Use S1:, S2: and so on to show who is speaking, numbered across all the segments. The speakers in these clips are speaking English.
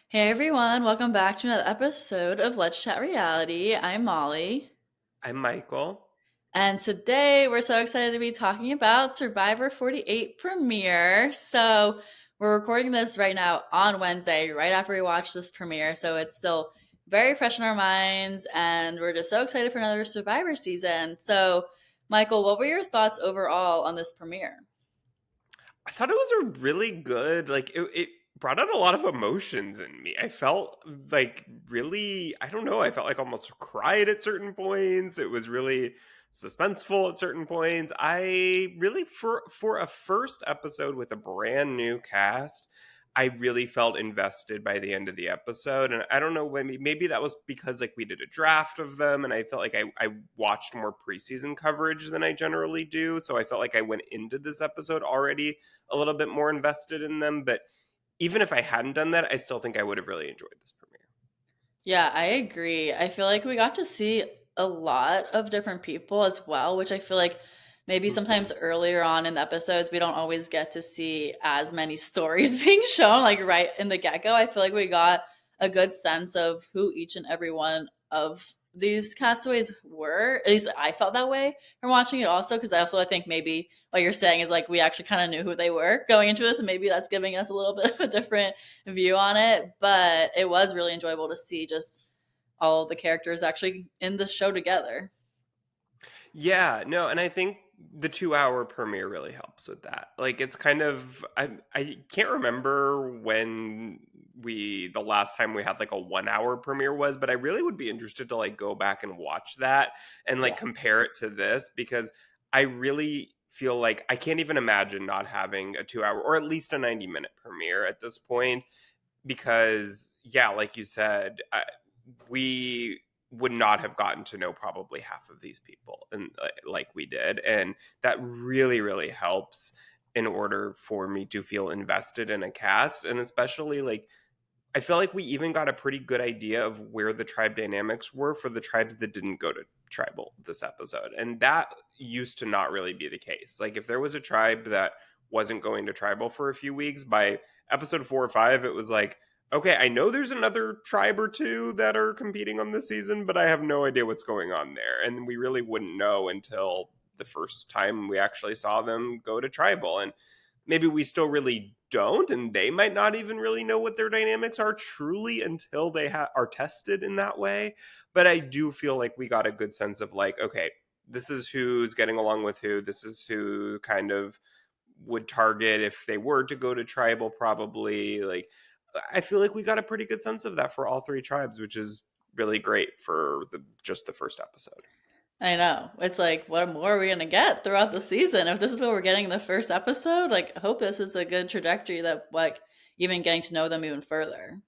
S1: Hey everyone, welcome back to another episode of Let's Chat Reality. I'm Molly,
S2: I'm Michael.
S1: and today we're so excited to be talking about Survivor 48 premiere. We're recording this right now on Wednesday, right after we watch this premiere, so it's still very fresh in our minds, and we're just so excited for another Survivor season. So, Michael, what were your thoughts overall on this premiere?
S2: I thought it was a really good, it brought out a lot of emotions in me. I felt like really, I don't know, I felt like almost cried at certain points. It was really suspenseful at certain points. I really for a first episode with a brand new cast, I really felt invested by the end of the episode. And I don't know, maybe that was because like we did a draft of them and I felt like I watched more preseason coverage than I generally do. So I felt like I went into this episode already a little bit more invested in them. But even if I hadn't done that, I still think I would have really enjoyed this premiere.
S1: Yeah, I agree. I feel like we got to see a lot of different people as well, which I feel like maybe
S2: Mhm.
S1: sometimes earlier on in the episodes we don't always get to see as many stories being shown like right in the get-go. I feel like we got a good sense of who each and every one of these castaways were. At least I felt that way from watching it also because I think maybe what you're saying is like we actually kind of knew who they were going into this and maybe that's giving us a little bit of a different view on it, but it was really enjoyable to see just all the characters actually in the show together.
S2: Yeah, no, and I think the 2 hour premiere really helps with that. Like it's kind of I can't remember when we the last time we had like a 1 hour premiere was, but I really would be interested to like go back and watch that and like
S1: Yeah.
S2: compare it to this because I really feel like I can't even imagine not having a 2 hour or at least a 90-minute premiere at this point because yeah, like you said, we would not have gotten to know probably half of these people and like we did, and that really helps in order for me to feel invested in a cast. And especially like I feel like we even got a pretty good idea of where the tribe dynamics were for the tribes that didn't go to tribal this episode, and that used to not really be the case. Like if there was a tribe that wasn't going to tribal for a few weeks, by episode 4 or 5 it was like, okay, I know there's another tribe or two that are competing on this season, but I have no idea what's going on there. And we really wouldn't know until the first time we actually saw them go to tribal. And maybe we still really don't, and they might not even really know what their dynamics are truly until they are tested in that way. But I do feel like we got a good sense of like, okay, this is who's getting along with who, this is who kind of would target if they were to go to tribal, probably. Like I feel like we got a pretty good sense of that for all three tribes, which is really great for the just the first episode.
S1: I know. It's like, what more are we going to get throughout the season? If this is what we're getting in the first episode, like, I hope this is a good trajectory that, like, even getting to know them even further.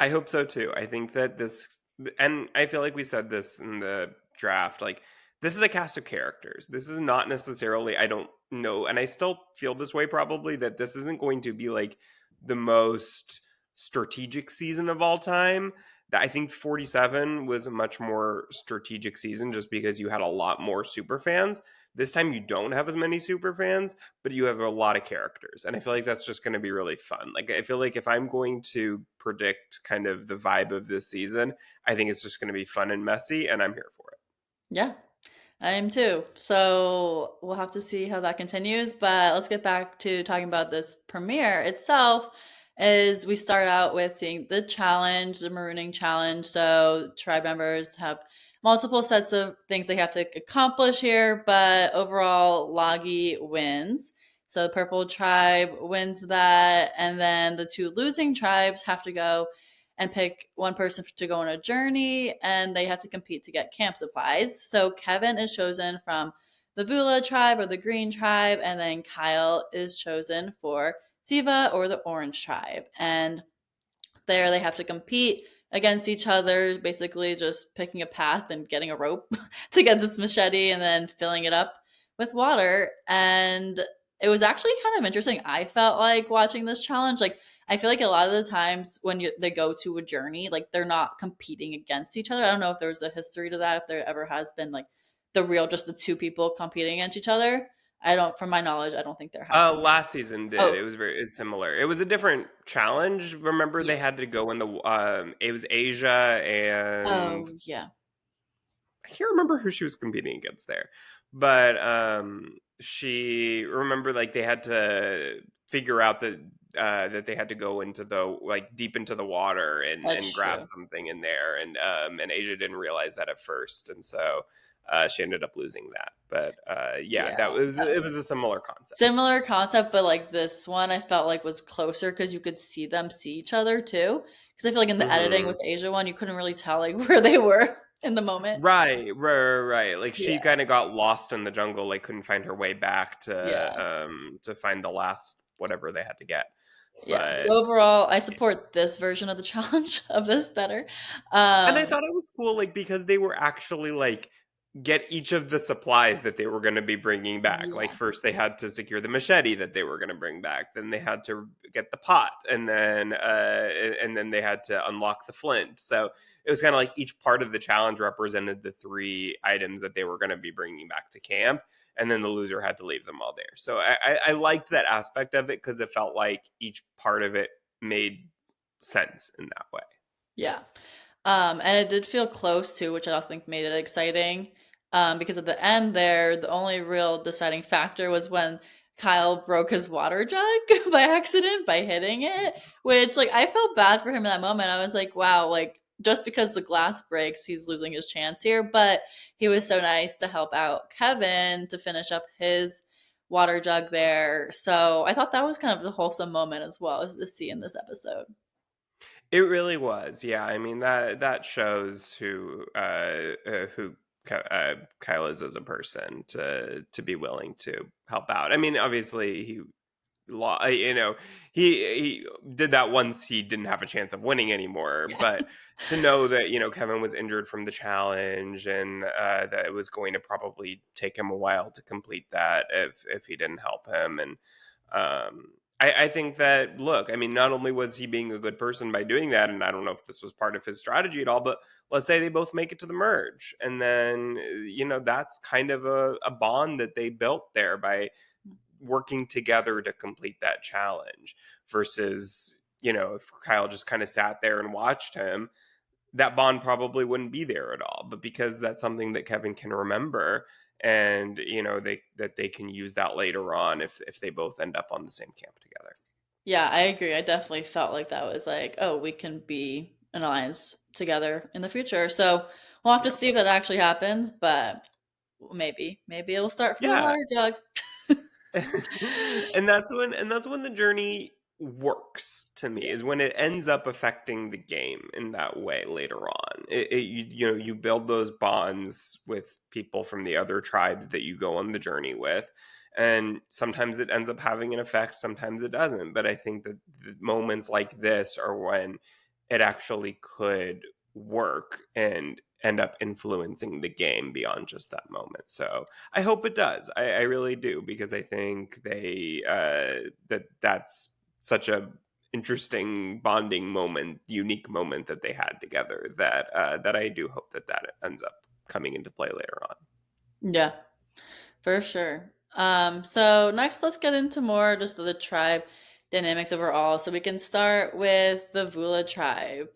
S2: I hope so too. I think that this, and I feel like we said this in the draft, like, this is a cast of characters. This is not necessarily, I don't know, and I still feel this way probably, that this isn't going to be like the most strategic season of all time. That I think 47 was a much more strategic season just because you had a lot more super fans. This time you don't have as many super fans, but you have a lot of characters. And I feel like that's just going to be really fun. Like, I feel like if I'm going to predict kind of the vibe of this season, I think it's just going to be fun and messy, and I'm here for it.
S1: Yeah, I am too. So we'll have to see how that continues. But let's get back to talking about this premiere itself. Is we start out with seeing the challenge, the marooning challenge. So tribe members have multiple sets of things they have to accomplish here, but overall, Lagi wins. So the purple tribe wins that, and then the two losing tribes have to go and pick one person to go on a journey, and they have to compete to get camp supplies. So Kevin is chosen from the Vula tribe or the Green tribe, and then Kyle is chosen for Siva or the Orange tribe. And there they have to compete against each other, basically just picking a path and getting a rope to get this machete and then filling it up with water. And it was actually kind of interesting. I felt like watching this challenge, like I feel like a lot of the times when they go to a journey, like they're not competing against each other. I don't know if there's a history to that, if there ever has been like the real, just the two people competing against each other. I don't, from my knowledge, I don't think there has.
S2: Last season did.
S1: Oh,
S2: It was it's similar. It was a different challenge. Remember,
S1: yeah.
S2: they had to go in the it was Asia, and
S1: Oh, yeah.
S2: I can't remember who she was competing against there, but she remember like they had to figure out that that they had to go into the like deep into the water
S1: That's
S2: and grab
S1: true.
S2: something in there, and Asia didn't realize that at first, and so she ended up losing that. But yeah,
S1: Yeah.
S2: that was
S1: That
S2: it was a similar concept.
S1: Similar concept, but like this one I felt like was closer because you could see them see each other too. Because I feel like in the editing
S2: Hmm.
S1: with Asia one, you couldn't really tell like where they were in the moment.
S2: Right. Like she
S1: Yeah.
S2: kind of got lost in the jungle, like couldn't find her way back
S1: Yeah.
S2: to find the last whatever they had to get.
S1: Yeah. So
S2: But
S1: overall, I support this version of the challenge of this better.
S2: and I
S1: Um,
S2: thought it was cool, like because they were actually like get each of the supplies that they were going to be bringing back. Like
S1: yeah.
S2: first they had to secure the machete that they were going to bring back, then they had to get the pot, and then they had to unlock the flint. So it was kind of like each part of the challenge represented the three items that they were going to be bringing back to camp, and then the loser had to leave them all there. So I liked that aspect of it because it felt like each part of it made sense in that way.
S1: Yeah. And it did feel close to, which I also think made it exciting. Because at the end there, the only real deciding factor was when Kyle broke his water jug by accident by hitting it, which like I felt bad for him in that moment. I was like, wow, like just because the glass breaks, he's losing his chance here. But he was so nice to help out Kevin to finish up his water jug there. So I thought that was kind of the wholesome moment as well as to see in this episode.
S2: It really was, yeah. I mean that shows who Kyle is as a person to be willing to help out. I mean, obviously you know, he did that once he didn't have a chance of winning anymore.
S1: Yeah.
S2: But to know that Kevin was injured from the challenge, and that it was going to probably take him a while to complete that if he didn't help him, and I think that look, I mean, not only was he being a good person by doing that, and I don't know if this was part of his strategy at all, but let's say they both make it to the merge, and then that's kind of a bond that they built there by working together to complete that challenge versus if Kyle just kind of sat there and watched him, that bond probably wouldn't be there at all. But because that's something that Kevin can remember, and they can use that later on if they both end up on the same camp together.
S1: Yeah, I agree. I definitely felt like that was like, oh, we can be an alliance together in the future. So we'll have to
S2: Yeah.
S1: see if that actually happens, but maybe it'll start from the
S2: Yeah.
S1: water jug.
S2: And that's when the journey works to me, is when it ends up affecting the game in that way later on. You build those bonds with people from the other tribes that you go on the journey with, and sometimes it ends up having an effect, sometimes it doesn't. But I think that the moments like this are when it actually could work and end up influencing the game beyond just that moment. So I hope it does. I really do, because I think that's such a interesting bonding moment, unique moment that they had together, that I do hope that ends up coming into play later on.
S1: Yeah, for sure. So next let's get into more just the tribe dynamics overall. So we can start with the Vula tribe.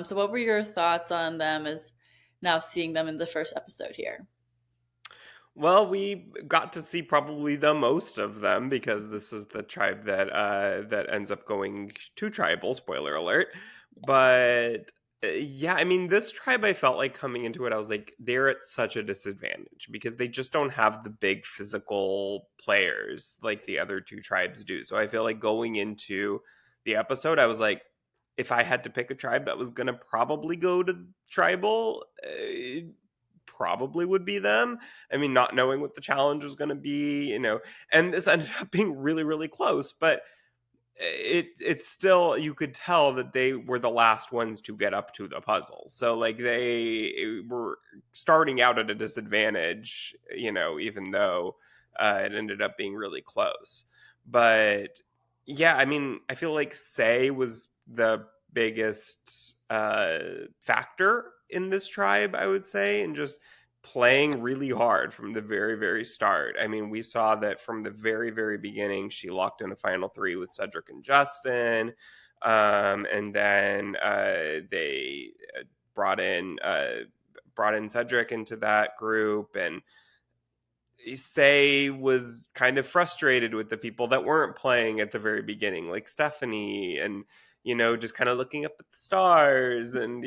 S1: So what were your thoughts on them as now seeing them in the first episode here?
S2: Well, we got to see probably the most of them because this is the tribe that ends up going to tribal. Spoiler alert! But yeah, I mean, this tribe, I felt like coming into it, I was like, they're at such a disadvantage because they just don't have the big physical players like the other two tribes do. So I feel like going into the episode, I was like, if I had to pick a tribe that was going to probably go to tribal, it probably would be them. I mean, not knowing what the challenge was going to be, and this ended up being really, really close, but it's still, you could tell that they were the last ones to get up to the puzzle. So like they were starting out at a disadvantage, even though it ended up being really close. But yeah, I mean, I feel like Say was the biggest factor in this tribe, I would say, and just playing really hard from the very, very start. I mean, we saw that from the very, very beginning. She locked in a final three with Cedric and Justin, and then they brought in brought in Cedric into that group, and Say was kind of frustrated with the people that weren't playing at the very beginning, like Stephanie, and just kind of looking up at the stars, and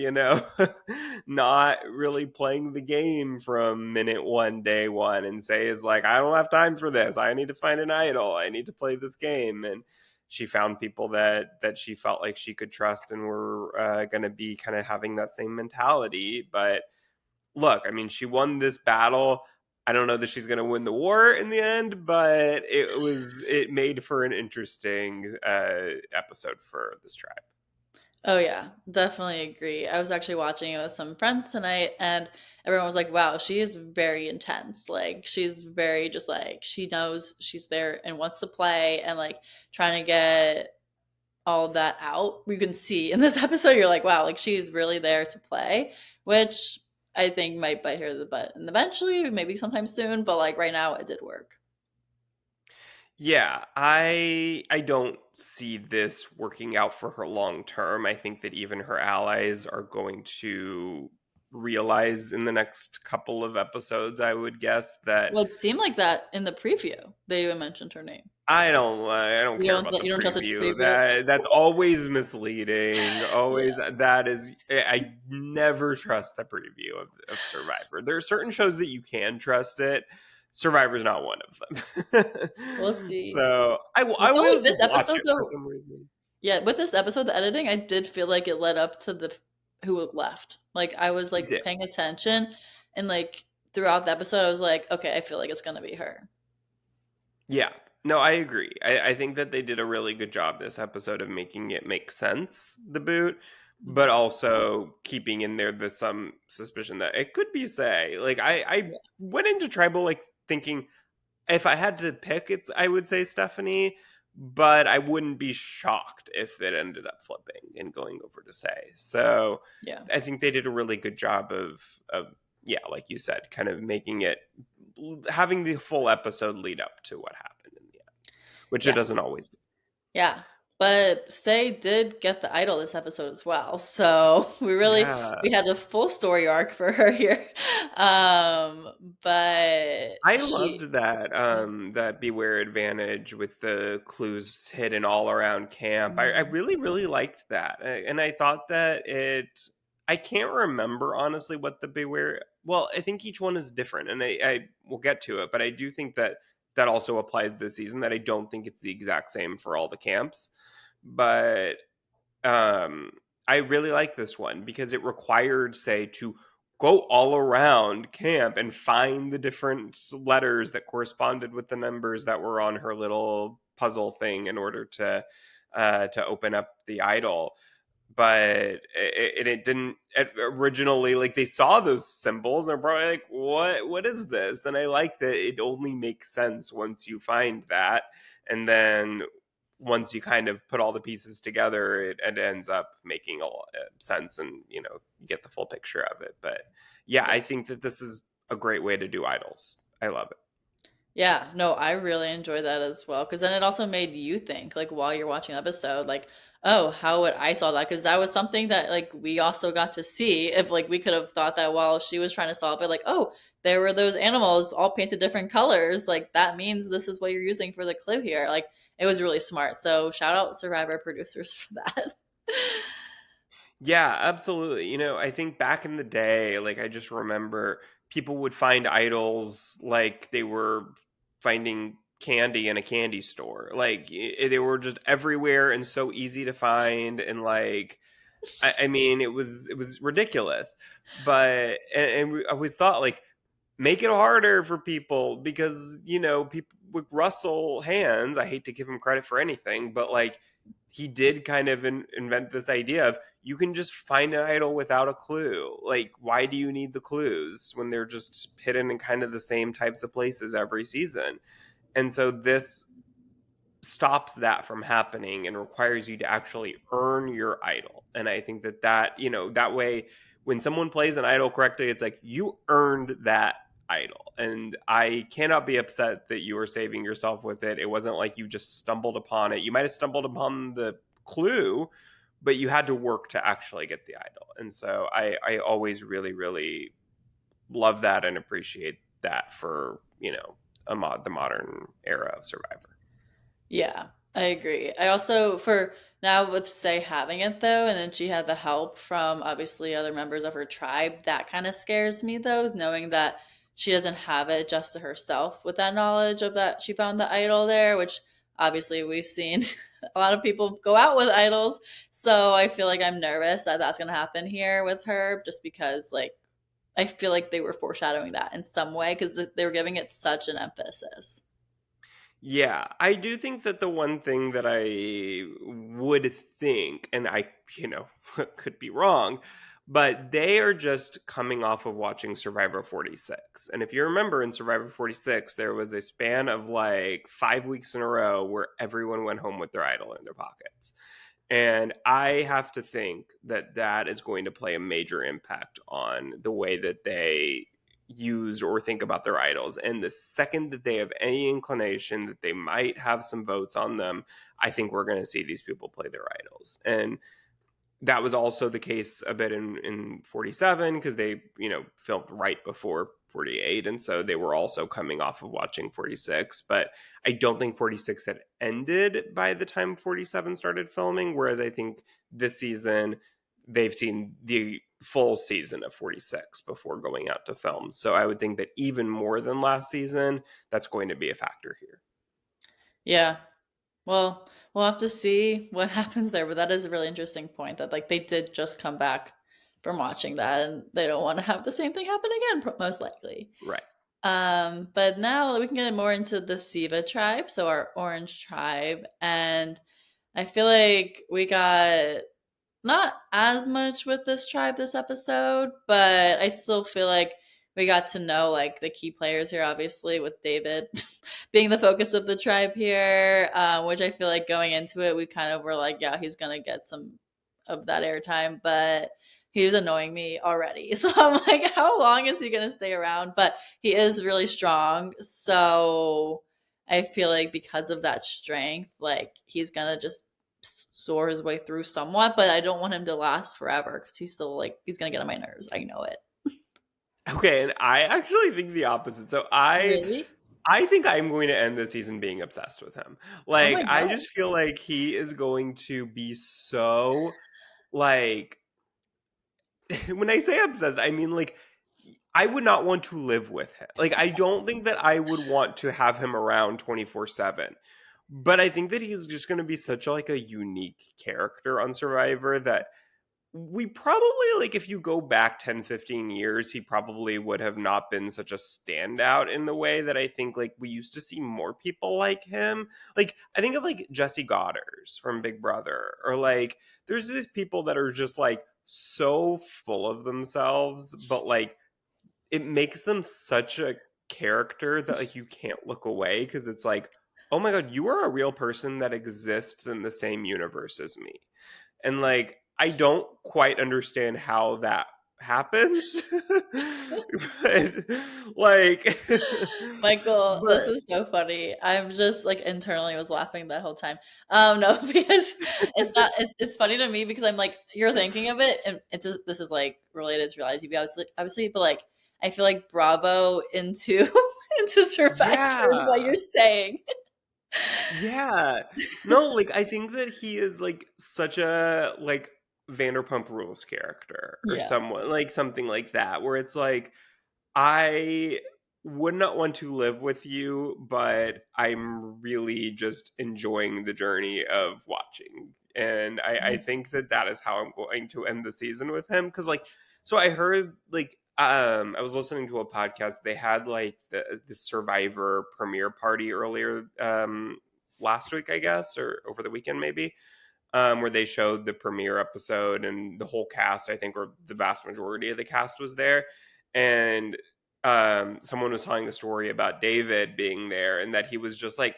S2: not really playing the game from minute one, day one. And Say is like, I don't have time for this. I need to find an idol. I need to play this game. And she found people that she felt like she could trust and were going to be kind of having that same mentality. But look, I mean, she won this battle. I don't know that she's going to win the war in the end, but it made for an interesting episode for this tribe.
S1: Oh yeah, definitely agree. I was actually watching it with some friends tonight and everyone was like, "Wow, she is very intense. Like she's very just like she knows she's there and wants to play and like trying to get all of that out." You can see in this episode you're like, "Wow, like she's really there to play," which I think might bite her the butt and eventually, maybe sometime soon, but like right now it did work.
S2: Yeah, I don't see this working out for her long term. I think that even her allies are going to realize in the next couple of episodes, I would guess that
S1: Well, it seemed like that in the preview. They even mentioned her name.
S2: I don't care about the
S1: You don't trust its
S2: preview.
S1: preview?
S2: That's always misleading. Always
S1: Yeah.
S2: that is I never trust the preview of Survivor. There are certain shows that you can trust it. Survivor's not one of them.
S1: We'll see.
S2: So
S1: I
S2: I
S1: felt like
S2: will
S1: this
S2: watch
S1: episode
S2: it for
S1: though,
S2: some reason.
S1: yeah, with this episode, the editing, I did feel like it led up to the who left. Like I was
S2: It
S1: like
S2: did.
S1: paying attention and like throughout the episode I was like, okay, I feel like it's gonna be her.
S2: Yeah. No, I agree. I think that they did a really good job this episode of making it make sense, the boot, but
S1: Mhm.
S2: also keeping in there the some suspicion that it could be Say. Like I
S1: Yeah.
S2: went into Tribal like thinking if I had to pick, I would say Stephanie, but I wouldn't be shocked if it ended up flipping and going over to Say. So
S1: Yeah.
S2: I think they did a really good job of yeah, like you said, kind of making it having the full episode lead up to what happened in the end, which it doesn't
S1: Yes.
S2: always do.
S1: Yeah. But Stay did get the idol this episode as well. So
S2: Yeah.
S1: we had a full story arc for her here. Um but
S2: I
S1: she
S2: loved that that Beware Advantage with the clues hidden all around camp. I
S1: Mhm.
S2: really really liked that, and I thought that it. I can't remember honestly what the Beware. Well, I think each one is different, and I will get to it. But I do think that that also applies this season. That I don't think it's the exact same for all the camps, but um, I really like this one because it required, say, to go all around camp and find the different letters that corresponded with the numbers that were on her little puzzle thing in order to open up the idol. But it didn't originally like they saw those symbols and they're probably like, what is this? And I like that it only makes sense once you find that, and then once you kind of put all the pieces together, it ends up making a lot of sense, and you get the full picture of it. But yeah,
S1: Yeah.
S2: I think that this is a great way to do idols. I love it.
S1: Yeah, no, I really enjoy that as well because then it also made you think, like, while you're watching the episode, like, oh, how would I solve that? Because that was something that, like, we also got to see if, like, we could have thought that while she was trying to solve it, like, oh, there were those animals all painted different colors. Like, that means this is what you're using for the clue here. Like, it was really smart. So, shout out Survivor producers for that.
S2: Yeah, absolutely. I think back in the day, like I just remember people would find idols like they were finding candy in a candy store. Like they were just everywhere and so easy to find, and like I mean it was ridiculous. But and I always thought like make it harder for people because people with Russell Hands, I hate to give him credit for anything, but like he did kind of invent this idea of you can just find an idol without a clue. Like why do you need the clues when they're just hidden in kind of the same types of places every season? And so this stops that from happening and requires you to actually earn your idol. And I think that that way when someone plays an idol correctly, it's like you earned that idol. And I cannot be upset that you were saving yourself with it. It wasn't like you just stumbled upon it. You might have stumbled upon the clue, but you had to work to actually get the idol. And so I always really, really love that and appreciate that for, the modern era of Survivor.
S1: Yeah, I agree. I also, for now, with say having it though, and then she had the help from obviously other members of her tribe, that kind of scares me though, knowing that she doesn't have it just to herself with that knowledge of that she found the idol there, which obviously we've seen a lot of people go out with idols. So I feel like I'm nervous that that's going to happen here with her just because, like, I feel like they were foreshadowing that in some way because they were giving it such an emphasis.
S2: Yeah, I do think that the one thing that I would think, and I, could be wrong, but they are just coming off of watching Survivor 46. And if you remember in Survivor 46, there was a span of like 5 weeks in a row where everyone went home with their idol in their pockets. And I have to think that that is going to play a major impact on the way that they use or think about their idols. And the second that they have any inclination that they might have some votes on them, I think we're going to see these people play their idols. And that was also the case a bit in 47 because they, filmed right before 48. And so they were also coming off of watching 46. But I don't think 46 had ended by the time 47 started filming. Whereas I think this season, they've seen the full season of 46 before going out to film. So I would think that even more than last season, that's going to be a factor here.
S1: Yeah. Well, we'll have to see what happens there, but that is a really interesting point that like they did just come back from watching that and they don't want to have the same thing happen again, most likely.
S2: Right.
S1: But now we can get more into the Siva tribe, so our orange tribe, and I feel like we got not as much with this tribe this episode, but I still feel like we got to know like the key players here, obviously, with David being the focus of the tribe here, which I feel like going into it, we kind of were like, yeah, he's gonna get some of that airtime, but he was annoying me already. So I'm like, how long is he gonna stay around? But he is really strong, so I feel like because of that strength, like he's gonna just soar his way through somewhat, but I don't want him to last forever because he's still like he's gonna get on my nerves. I know it.
S2: Okay, and I actually think the opposite. So
S1: Really?
S2: I think I'm going to end the season being obsessed with him.
S1: Oh
S2: Like
S1: my
S2: I
S1: god.
S2: just feel like he is going to be so like when I say obsessed, I mean like I would not want to live with him. Like I don't think that I would want to have him around 24/7. But I think that he's just going to be such like a unique character on Survivor that we probably like if you go back 10, 15 years, he probably would have not been such a standout in the way that I think like we used to see more people like him. Like I think of like Jesse Goddard from Big Brother, or like there's these people that are just like so full of themselves, but like it makes them such a character that like you can't look away because it's like, oh my god, you are a real person that exists in the same universe as me. And like I don't quite understand how that happens. But like
S1: Michael, this
S2: but
S1: is so funny. I'm just like internally was laughing that whole time. No, because it's not. It's funny to me because I'm like you're thinking of it, and it's just, this is like related to reality TV, obviously, but like I feel like Bravo into into Survivor is what
S2: yeah.
S1: you're saying.
S2: Yeah. No, like I think that he is like such a like Vanderpump Rules character or
S1: Yeah.
S2: someone like something like that where it's like I would not want to live with you, but I'm really just enjoying the journey of watching. And I think that that is how I'm going to end the season with him. Cause like, so I heard like, I was listening to a podcast. They had like the Survivor premiere party earlier last week, I guess, or over the weekend maybe, where they showed the premiere episode and the whole cast, I think, or the vast majority of the cast was there. And someone was telling a story about David being there and that he was just like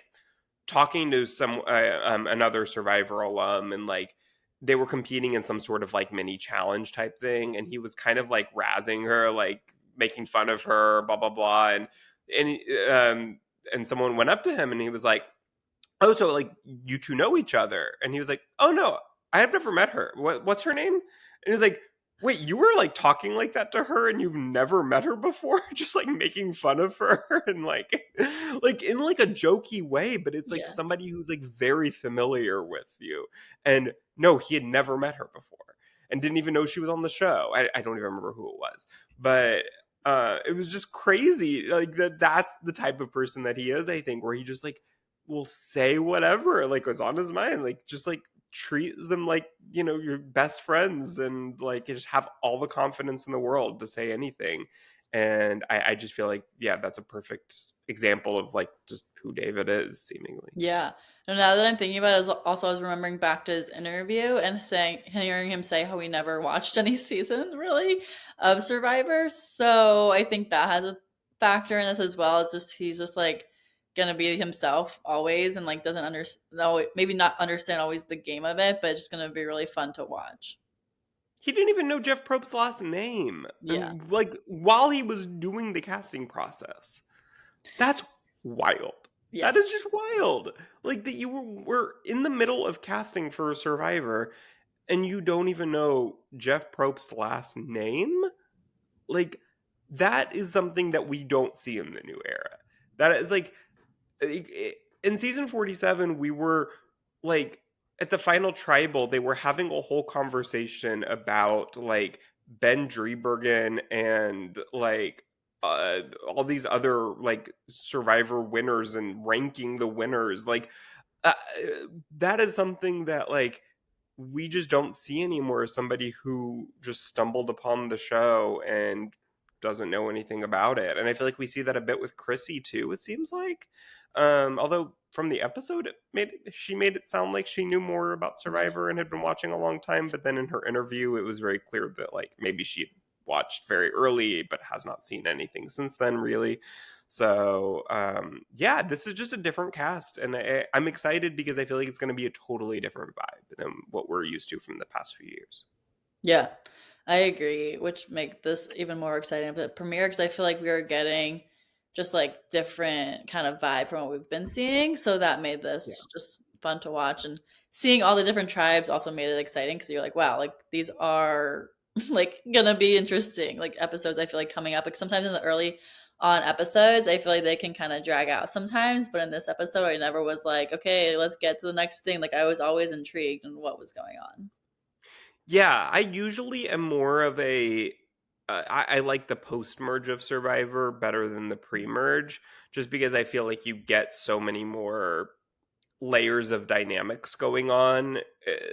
S2: talking to some another Survivor alum and like they were competing in some sort of like mini challenge type thing, and he was kind of like razzing her, like making fun of her, blah blah blah, and um and someone went up to him and he was like, "Oh, so like you two know each other?" And he was like, "Oh no, I have never met her. What's her name?" And he's like, "Wait, you were like talking like that to her and you've never met her before?" Just like making fun of her and like in like a jokey way, but it's like
S1: Yeah.
S2: somebody who's like very familiar with you. And no, he had never met her before and didn't even know she was on the show. I don't even remember who it was. But it was just crazy. Like that's the type of person that he is, I think, where he just like will say whatever like was on his mind, like just like treats them like, you know, your best friends, and like just have all the confidence in the world to say anything. And I just feel like, yeah, that's a perfect example of like just who David is, seemingly.
S1: Yeah. And now that I'm thinking about it, also I was remembering back to his interview and hearing him say how he never watched any season really of Survivor. So I think that has a factor in this as well. It's just he's just like gonna be himself always and like doesn't understand, maybe not understand always the game of it, but it's just gonna be really fun to watch.
S2: He didn't even know Jeff Probst's last name,
S1: Yeah.
S2: and like while he was doing the casting process. That's wild.
S1: Yeah.
S2: That is just wild. Like that you were in the middle of casting for Survivor and you don't even know Jeff Probst's last name? Like that is something that we don't see in the new era. That is like in season 47 we were like at the final tribal they were having a whole conversation about like Ben Drebergen and like all these other like survivor winners and ranking the winners, like uh, that is something that like we just don't see anymore, as somebody who just stumbled upon the show and doesn't know anything about it. And I feel like we see that a bit with Chrissy too, it seems like. Although from the episode she made it sound like she knew more about
S1: Yeah.
S2: Survivor and had been watching a long time, but then in her interview it was very clear that like maybe she watched very early but has not seen anything since then really. So yeah, this is just a different cast, and I'm excited because I feel like it's going to be a totally different vibe than what we're used to from the past few years.
S1: Yeah. I agree, which make this even more exciting of a premiere because I feel like we are getting just like different kind of vibe from what we've been seeing. So that made
S2: Yeah.
S1: this just fun to watch. And seeing all the different tribes also made it exciting because you're like, wow, like these are like gonna be interesting. Like episodes I feel like coming up. Like sometimes in the early on episodes, I feel like they can kind of drag out sometimes. But in this episode, I never was like, okay, let's get to the next thing. Like I was always intrigued in what was going on.
S2: Yeah, I usually am more of a I like the post merge of Survivor better than the pre merge, just because I feel like you get so many more layers of dynamics going on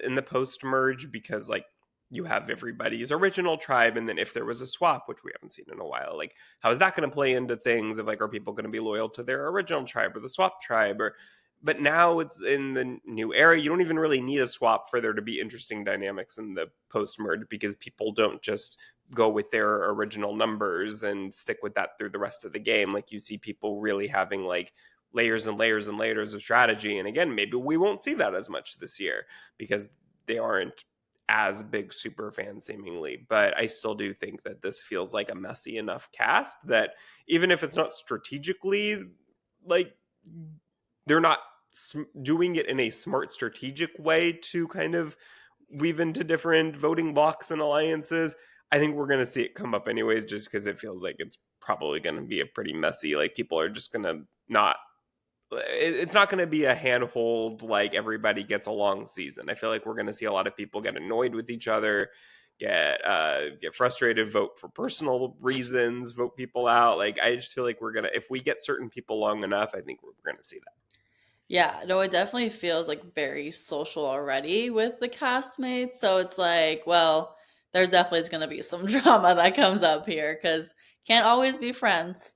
S2: in the post merge, because like you have everybody's original tribe, and then if there was a swap, which we haven't seen in a while, like how is that going to play into things of like, are people going to be loyal to their original tribe or the swap tribe? Or but now it's in the new era, you don't even really need a swap for there to be interesting dynamics in the post merge, because people don't just go with their original numbers and stick with that through the rest of the game. Like you see people really having like layers and layers and layers of strategy. And again, maybe we won't see that as much this year because they aren't as big super fans seemingly. But I still do think that this feels like a messy enough cast that even if it's not strategically like they're not doing it in a smart strategic way to kind of weave into different voting blocks and alliances, I think we're going to see it come up anyways, just because it feels like it's probably going to be a pretty messy, like people are just going to not it's not going to be a handhold like everybody gets along season. I feel like we're going to see a lot of people get annoyed with each other, get frustrated, vote for personal reasons, vote people out. Like I just feel like we're gonna, if we get certain people long enough, I think we're going to see that.
S1: Yeah, no, it definitely feels like very social already with the castmates. So it's like, well, there definitely is going to be some drama that comes up here because can't always be friends,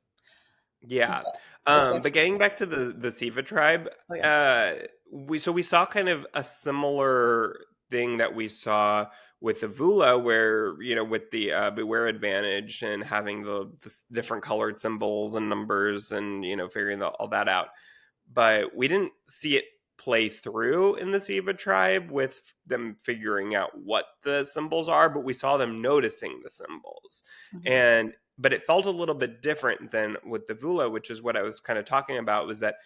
S2: Yeah. But
S1: especially
S2: getting back
S1: this.
S2: to the Siva tribe,
S1: Oh yeah,
S2: uh, we saw kind of a similar thing that we saw with the Vula, where you know with the Beware advantage and having the different colored symbols and numbers, and you know figuring all that out. But we didn't see it play through in the Siva tribe with them figuring out what the symbols are, but we saw them noticing the symbols.
S1: Mhm.
S2: And but it felt a little bit different than with the Vula, which is what I was kind of talking about, was that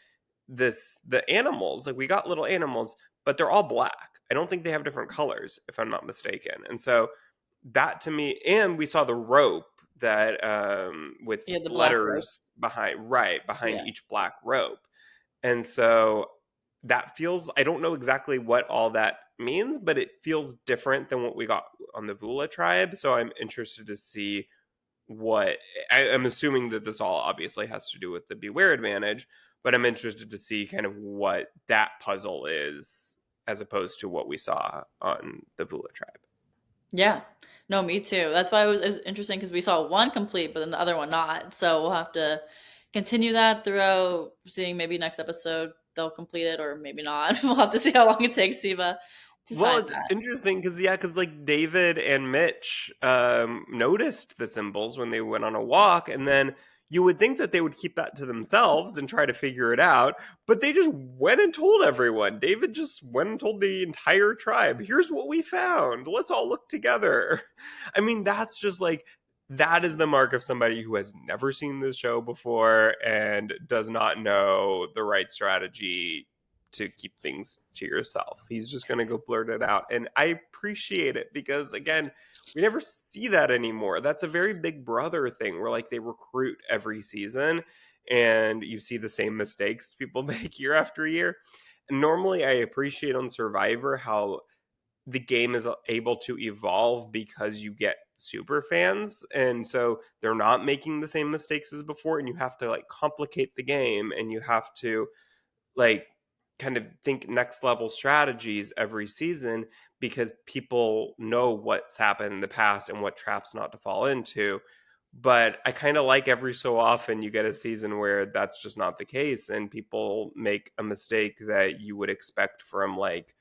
S2: the animals, like we got little animals, but they're all black. I don't think they have different colors, if I'm not mistaken. And so that to me, and we saw the rope that with
S1: Yeah, the black rope.
S2: letters behind, right behind
S1: Yeah.
S2: each black rope. And so that feels, I don't know exactly what all that means, but it feels different than what we got on the Vula tribe. So I'm interested to see what, I'm assuming that this all obviously has to do with the Beware advantage, but I'm interested to see kind of what that puzzle is as opposed to what we saw on the Vula tribe.
S1: Yeah. No, me too. That's why it was interesting because we saw one complete, but then the other one not. So we'll have to continue that throughout, seeing maybe next episode they'll complete it or maybe not. We'll have to see how long it takes Siva to
S2: Well,
S1: find
S2: it's
S1: that.
S2: interesting because yeah, because like David and Mitch noticed the symbols when they went on a walk, and then you would think that they would keep that to themselves and try to figure it out, but they just went and told everyone. David just went and told the entire tribe, "Here's what we found. Let's all look together." I mean, that's just like that is the mark of somebody who has never seen this show before and does not know the right strategy to keep things to yourself. He's just going to go blurt it out. And I appreciate it because, again, we never see that anymore. That's a very big brother thing where, like, they recruit every season and you see the same mistakes people make year after year. And normally, I appreciate on Survivor how the game is able to evolve because you get super fans, and so they're not making the same mistakes as before, and you have to like complicate the game, and you have to like kind of think next level strategies every season because people know what's happened in the past and what traps not to fall into. But I kind of like every so often you get a season where that's just not the case and people make a mistake that you would expect from like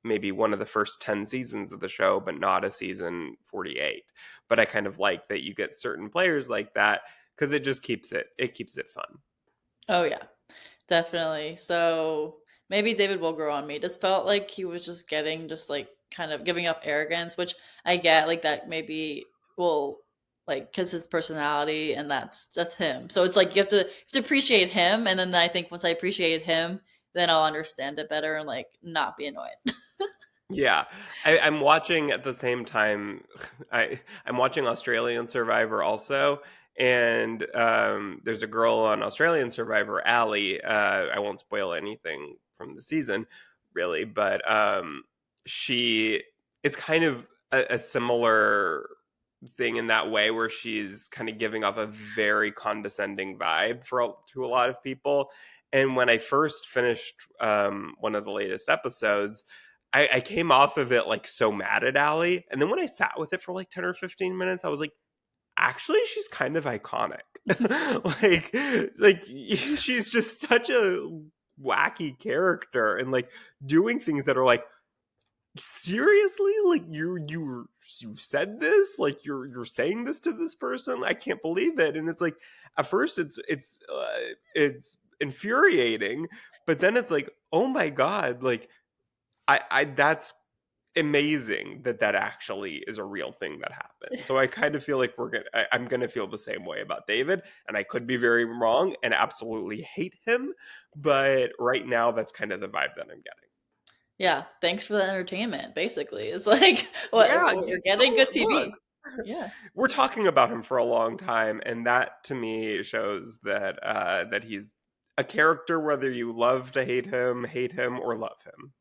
S2: maybe one of the first 10 seasons of the show, but not a season 48. But I kind of like that you get certain players like that because it just keeps it fun.
S1: Oh yeah, definitely. So maybe David will grow on me. Just felt like he was just getting just like kind of giving up arrogance, which I get like that maybe will like because his personality and that's just him. So it's like you have to appreciate him, and then I think once I appreciate him, then I'll understand it better and like not be annoyed.
S2: Yeah, I'm watching at the same time. I'm watching Australian Survivor also, and there's a girl on Australian Survivor, Ali. I won't spoil anything from the season, really, but she is kind of a similar thing in that way, where she's kind of giving off a very condescending vibe to a lot of people. And when I first finished one of the latest episodes, I came off of it like so mad at Allie. And then when I sat with it for like 10 or 15 minutes, I was like, actually, she's kind of iconic. like she's just such a wacky character and like doing things that are like, seriously? Like you said this? Like you're saying this to this person? I can't believe it. And it's like at first it's infuriating, but then it's like, oh my god, like I that's amazing that that actually is a real thing that happened. So I kind of feel like I'm gonna feel the same way about David, and I could be very wrong and absolutely hate him, but right now that's kind of the vibe that I'm getting.
S1: Yeah, thanks for the entertainment. Basically, it's like what
S2: Yeah,
S1: we're
S2: he's
S1: getting
S2: no
S1: good
S2: look.
S1: TV. Yeah,
S2: We're talking about him for a long time, and that to me shows that that he's a character whether you love to hate him, or love him.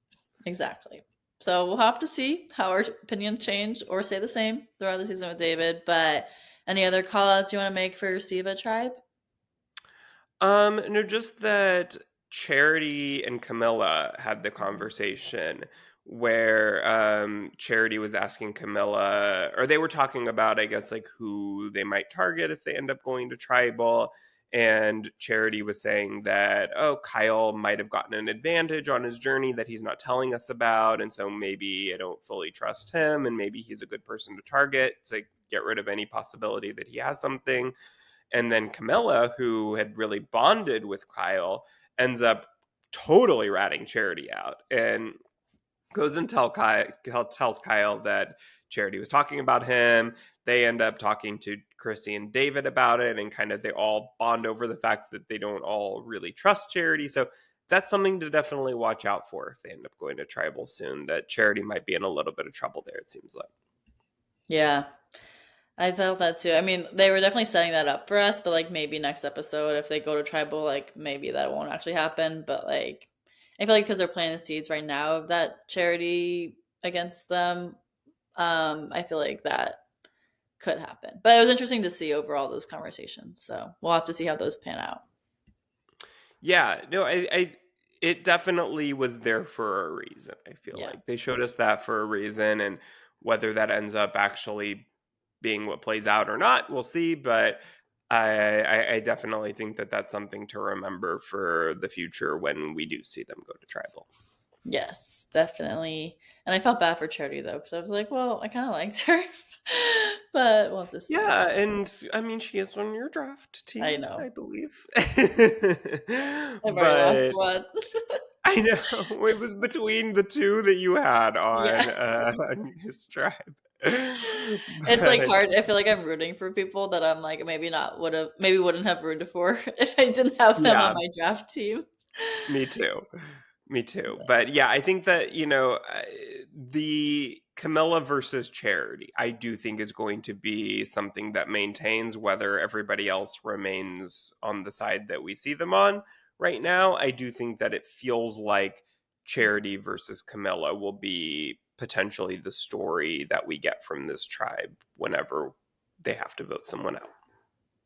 S1: exactly. So we'll have to see how our opinions change or stay the same throughout the season with David. But any other call outs you want to make for Siva Tribe?
S2: No, just that Charity and Camilla had the
S1: Mhm.
S2: conversation where Charity was asking Camilla, or they were talking about, I guess, like who they might target if they end up going to tribal. And Charity was saying that, oh, Kyle might have gotten an advantage on his journey that he's not telling us about. And so maybe I don't fully trust him. And maybe he's a good person to target to get rid of any possibility that he has something. And then Camilla, who had really bonded with Kyle, ends up totally ratting Charity out and goes and tells Kyle that Charity was talking about him. They end up talking to Chrissy and David about it, and kind of they all bond over the fact that they don't all really trust Charity. So that's something to definitely watch out for if they end up going to tribal soon. That Charity might be in a little bit of trouble there, it seems like.
S1: Yeah. I felt that too. I mean, they were definitely setting that up for us, but like maybe next episode, if they go to tribal, like maybe that won't actually happen. But like, I feel like because they're planting the seeds right now of that charity against them, I feel like that could happen. But it was interesting to see overall those conversations. So we'll have to see how those pan out.
S2: Yeah, no, it definitely was there for a reason. I feel
S1: Yeah.
S2: like they showed us that for a reason, and whether that ends up actually being what plays out or not, we'll see. But I definitely think that that's something to remember for the future when we do see them go to tribal.
S1: Yes, definitely. And I felt bad for Charity though, because I was like, well, I kind of liked her, but we'll have to see.
S2: Yeah, and I mean, she is on your draft
S1: I
S2: team, I
S1: know.
S2: believe.
S1: I've already lost
S2: But
S1: one.
S2: I know it was between the two that you had
S1: Yeah.
S2: on his tribe.
S1: It's like
S2: But
S1: hard. I feel like I'm rooting for people that I'm like maybe wouldn't have rooted for if I didn't have them on
S2: yeah,
S1: my draft team.
S2: me too. Me too. But yeah, I think that, the Camilla versus Charity, I do think is going to be something that maintains whether everybody else remains on the side that we see them on right now. I do think that it feels like Charity versus Camilla will be potentially the story that we get from this tribe whenever they have to vote someone out.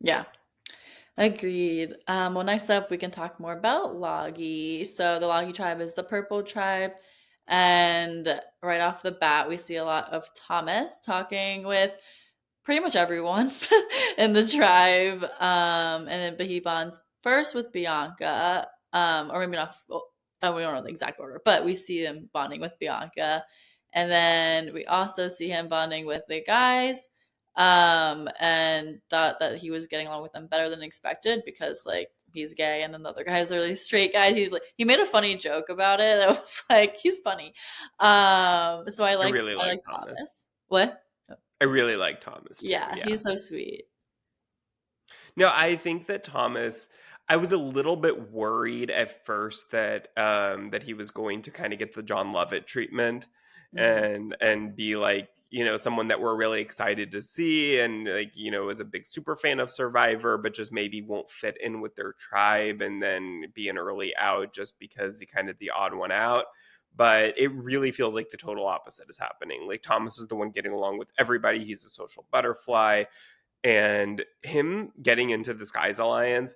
S1: Yeah, agreed. Well, next up, we can talk more about Logi. So the Logi tribe is the purple tribe. And right off the bat, we see a lot of Thomas talking with pretty much everyone in the tribe. But he bonds first with Bianca, or maybe not. Well, we don't know the exact order, but we see him bonding with Bianca, and then we also see him bonding with the guys. And thought that he was getting along with them better than expected because like he's gay and then the other guys are really straight guys. He made a funny joke about it. I was like, he's funny. So I
S2: I
S1: like
S2: really
S1: I
S2: like
S1: like
S2: Thomas.
S1: Thomas. What?
S2: I really like Thomas too.
S1: Yeah,
S2: Yeah.
S1: he's so sweet.
S2: No, I think that Thomas. I was a little bit worried at first that that he was going to kind of get the John Lovett treatment
S1: Mhm.
S2: and be like someone that we're really excited to see and like is a big super fan of Survivor, but just maybe won't fit in with their tribe and then be an early out just because he kind of the odd one out. But it really feels like the total opposite is happening. Like Thomas is the one getting along with everybody. He's a social butterfly and him getting into the Skies Alliance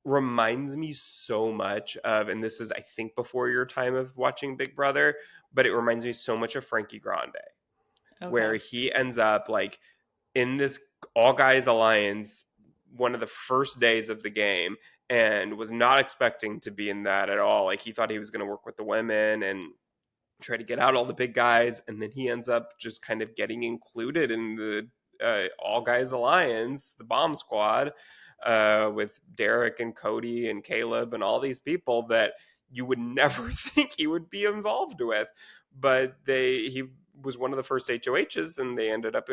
S2: reminds me so much of, and this is, I think, before your time of watching Big Brother, but it reminds me so much of Frankie Grande, where
S1: Okay.
S2: he ends up like in this All Guys Alliance one of the first days of the game and was not expecting to be in that at all. Like he thought he was going to work with the women and try to get out all the big guys, and then he ends up just kind of getting included in the All Guys Alliance, the Bomb Squad, with Derek and Cody and Caleb and all these people that you would never think he would be involved with. But he was one of the first HOHs, and they ended up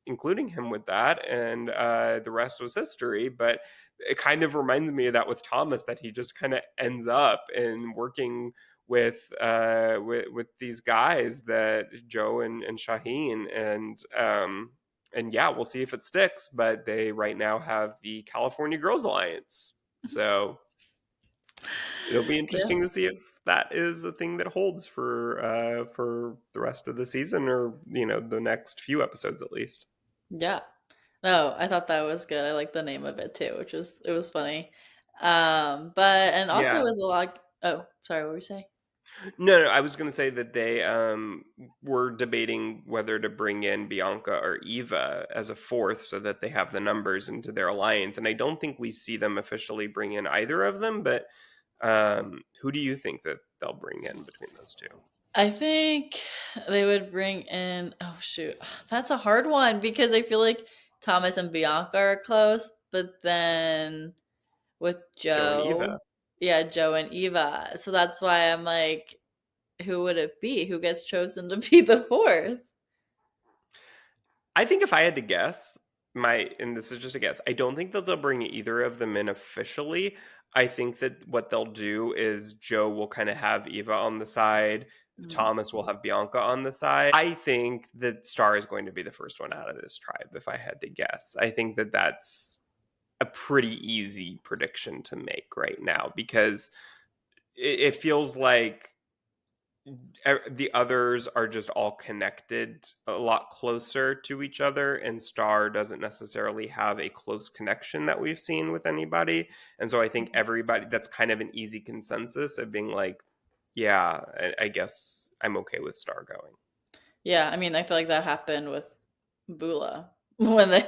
S2: including him with that, and the rest was history. But it kind of reminds me of that with Thomas, that he just kind of ends up in working with these guys, that Joe and Shaheen, and yeah, we'll see if it sticks. But they right now have the California Girls Alliance, so it'll be
S1: Yeah.
S2: interesting to see if that is a thing that holds for the rest of the season, or the next few episodes at least.
S1: Yeah. No, I thought that was good. I like the name of it too, which was it was funny. But and also
S2: Yeah.
S1: with a lot. Oh, sorry, what were you saying?
S2: No, I was going to say that they were debating whether to bring in Bianca or Eva as a fourth so that they have the numbers into their alliance. And I don't think we see them officially bring in either of them, but who do you think that they'll bring in between those two?
S1: I think they would bring in. Oh shoot, that's a hard one because I feel like Thomas and Bianca are close, but then with
S2: Joe and
S1: Joe,
S2: Eva.
S1: yeah, Joe and Eva. So that's why I'm like, who would it be? Who gets chosen to be the fourth?
S2: I think if I had to guess, and this is just a guess, I don't think that they'll bring either of them in officially. I think that what they'll do is Joe will kind of have Eva on the side,
S1: Mm.
S2: Thomas will have Bianca on the side. I think that Star is going to be the first one out of this tribe, if I had to guess. I think that that's a pretty easy prediction to make right now because it feels like the others are just all connected a lot closer to each other, and Star doesn't necessarily have a close connection that we've seen with anybody. And so I think everybody, that's kind of an easy consensus of being like, yeah, I guess I'm okay with Star going.
S1: Yeah, I mean, I feel like that happened with Bula when they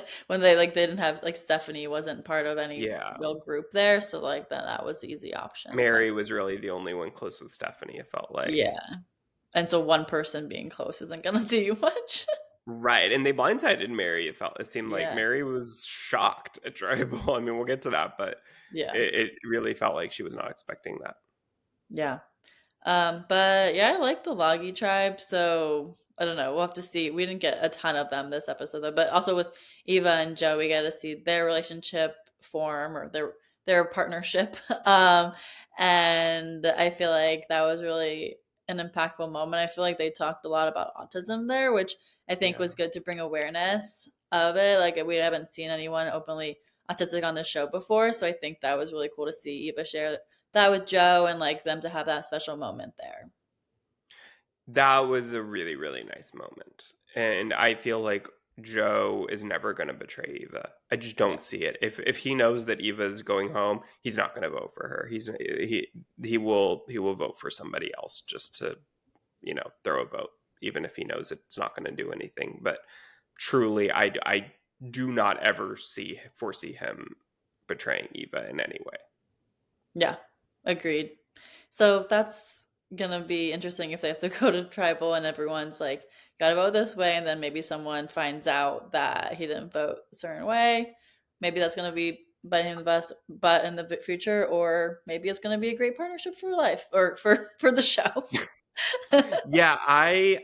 S1: like they didn't have like Stephanie wasn't part of any
S2: Yeah,
S1: real group there, so like that was the easy option. But
S2: Mary was really the only one close with Stephanie, it felt like.
S1: yeah, and so one person being close isn't gonna do you much.
S2: Right, and they blindsided Mary. It seemed like
S1: Yeah,
S2: Mary was shocked at Tribal. I mean, we'll get to that, but
S1: yeah,
S2: it really felt like she was not expecting that.
S1: yeah. But yeah, I like the Logi tribe, so I don't know. We'll have to see. We didn't get a ton of them this episode, though, but also with Eva and Joe, we got to see their relationship form or their partnership. And I feel like that was really an impactful moment. I feel like they talked a lot about autism there, which I think
S2: Yeah.
S1: was good to bring awareness of it. Like we haven't seen anyone openly autistic on the show before, so I think that was really cool to see Eva share that with Joe and like them to have that special moment there.
S2: That was a really, really nice moment. And I feel like Joe is never going to betray Eva. I just
S1: Yeah.
S2: don't see it. If he knows that Eva's going home, he's not going to vote for her. He will vote for somebody else just to, throw a vote even if he knows it's not going to do anything. But truly I do not ever foresee him betraying Eva in any way.
S1: Yeah. Agreed. So that's gonna be interesting if they have to go to tribal and everyone's like, gotta vote this way, and then maybe someone finds out that he didn't vote a certain way. Maybe that's gonna be biting him the best butt in the future, or maybe it's gonna be a great partnership for life or for the show.
S2: Yeah, I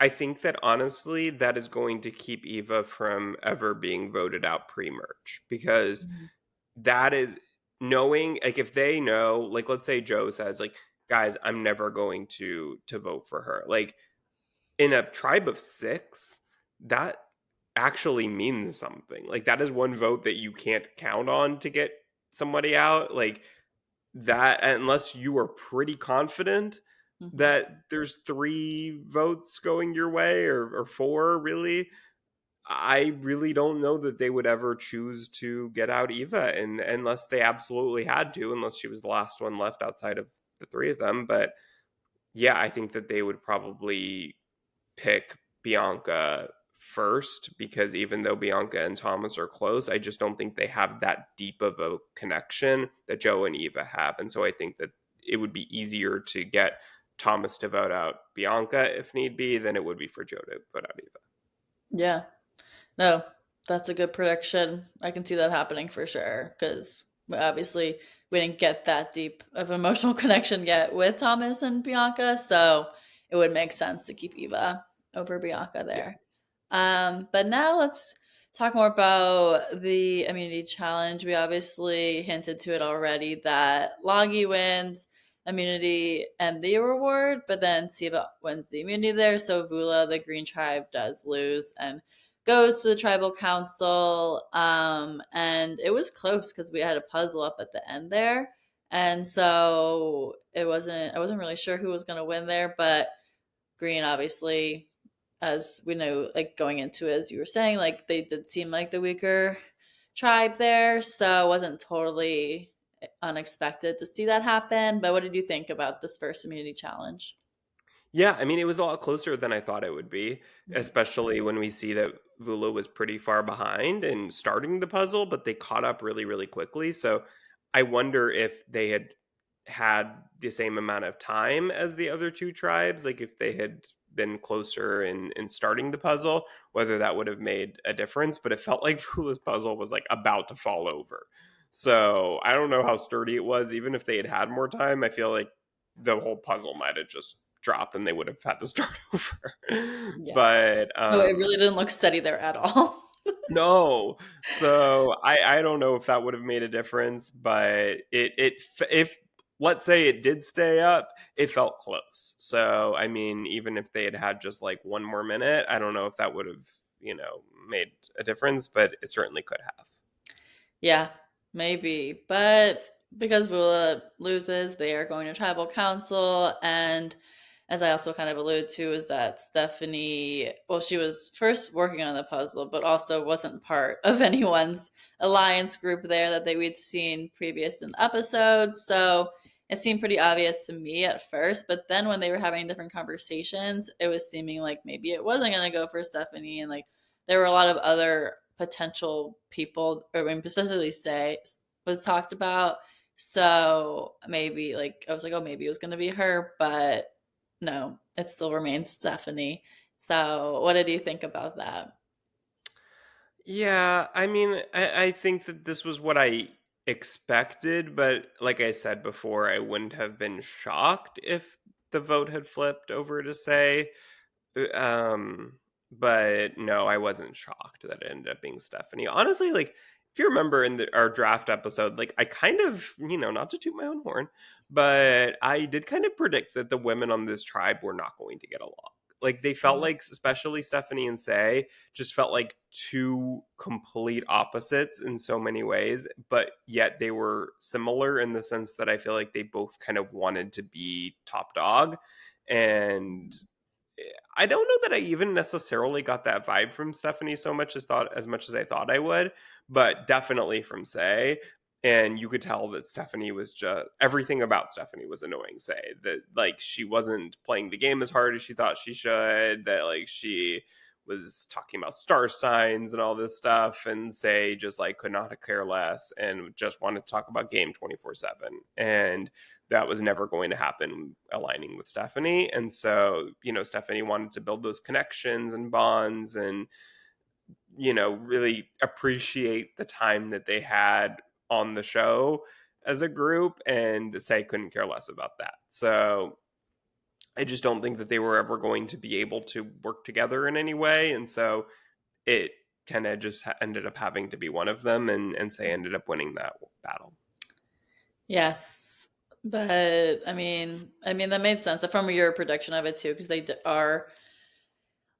S2: think that honestly that is going to keep Eva from ever being voted out pre-merge because
S1: Mhm.
S2: that is knowing, like, if they know, like, let's say Joe says like, guys, I'm never going to vote for her. Like, in a tribe of 6, that actually means something. Like, that is one vote that you can't count on to get somebody out. Like, that, unless you are pretty confident
S1: Mhm.
S2: that there's 3 votes going your way, or 4 really, I really don't know that they would ever choose to get out Eva, and unless they absolutely had to, unless she was the last one left outside of the 3 of them. But yeah, I think that they would probably pick Bianca first, because even though Bianca and Thomas are close, I just don't think they have that deep of a connection that Joe and Eva have. And so I think that it would be easier to get Thomas to vote out Bianca if need be than it would be for Joe to vote out Eva.
S1: Yeah. No, that's a good prediction. I can see that happening for sure because obviously we didn't get that deep of emotional connection yet with Thomas and Bianca, so it would make sense to keep Eva over Bianca
S2: Yeah.
S1: there. But now let's talk more about the immunity challenge. We obviously hinted to it already that Logie wins immunity and the reward, but then Siva wins the immunity there. So Vula, the Green Tribe, does lose and goes to the tribal council. And it was close because we had a puzzle up at the end there. And so I wasn't really sure who was going to win there, but Green obviously, as we know, like going into it, as you were saying, like they did seem like the weaker tribe there. So it wasn't totally unexpected to see that happen. But what did you think about this first immunity challenge?
S2: Yeah, I mean, it was a lot closer than I thought it would be,
S1: Mhm.
S2: especially when we see that Vula was pretty far behind in starting the puzzle, but they caught up really, really quickly. So I wonder if they had the same amount of time as the other 2 tribes, like if they had been closer in starting the puzzle, whether that would have made a difference. But it felt like Vula's puzzle was like about to fall over. So I don't know how sturdy it was. Even if they had had more time, I feel like the whole puzzle might have just dropped and they would have had to start over.
S1: Yeah.
S2: But
S1: No, it really didn't look steady there at all.
S2: no. So I don't know if that would have made a difference, but if let's say it did stay up, it felt close. So I mean, even if they had had just like one more minute, I don't know if that would have, made a difference, but it certainly could have.
S1: Yeah, maybe. But because Bula loses, they are going to tribal council. And as I also kind of alluded to, is that Stephanie, well, she was first working on the puzzle, but also wasn't part of anyone's alliance group there that we'd seen previous in episodes. So it seemed pretty obvious to me at first. But then when they were having different conversations, it was seeming like maybe it wasn't going to go for Stephanie. And like there were a lot of other potential people, or specifically say was talked about. So maybe like I was like, oh, maybe it was gonna be her, but no, it still remains Stephanie. So what did you think about that?
S2: Yeah, I mean, I think that this was what I expected, but like I said before, I wouldn't have been shocked if the vote had flipped over to say. Um, but no, I wasn't shocked that it ended up being Stephanie. Honestly, like if you remember in our draft episode, like I kind of, not to toot my own horn, but I did kind of predict that the women on this tribe were not going to get along. Like they felt
S1: Mm.
S2: like, especially Stephanie and Say, just felt like two complete opposites in so many ways, but yet they were similar in the sense that I feel like they both kind of wanted to be top dog. And I don't know that I even necessarily got that vibe from Stephanie as much as I thought I would, but definitely from Say. And you could tell that Stephanie was just everything about Stephanie was annoying. Say that like she wasn't playing the game as hard as she thought she should. That like she was talking about star signs and all this stuff, and Say just like could not care less and just wanted to talk about game 24/7. And that was never going to happen aligning with Stephanie. And so, Stephanie wanted to build those connections and bonds and, really appreciate the time that they had on the show as a group and Say couldn't care less about that. So I just don't think that they were ever going to be able to work together in any way. And so it kind of just ended up having to be one of them and Say ended up winning that battle.
S1: Yes, but I mean that made sense from your prediction of it too, because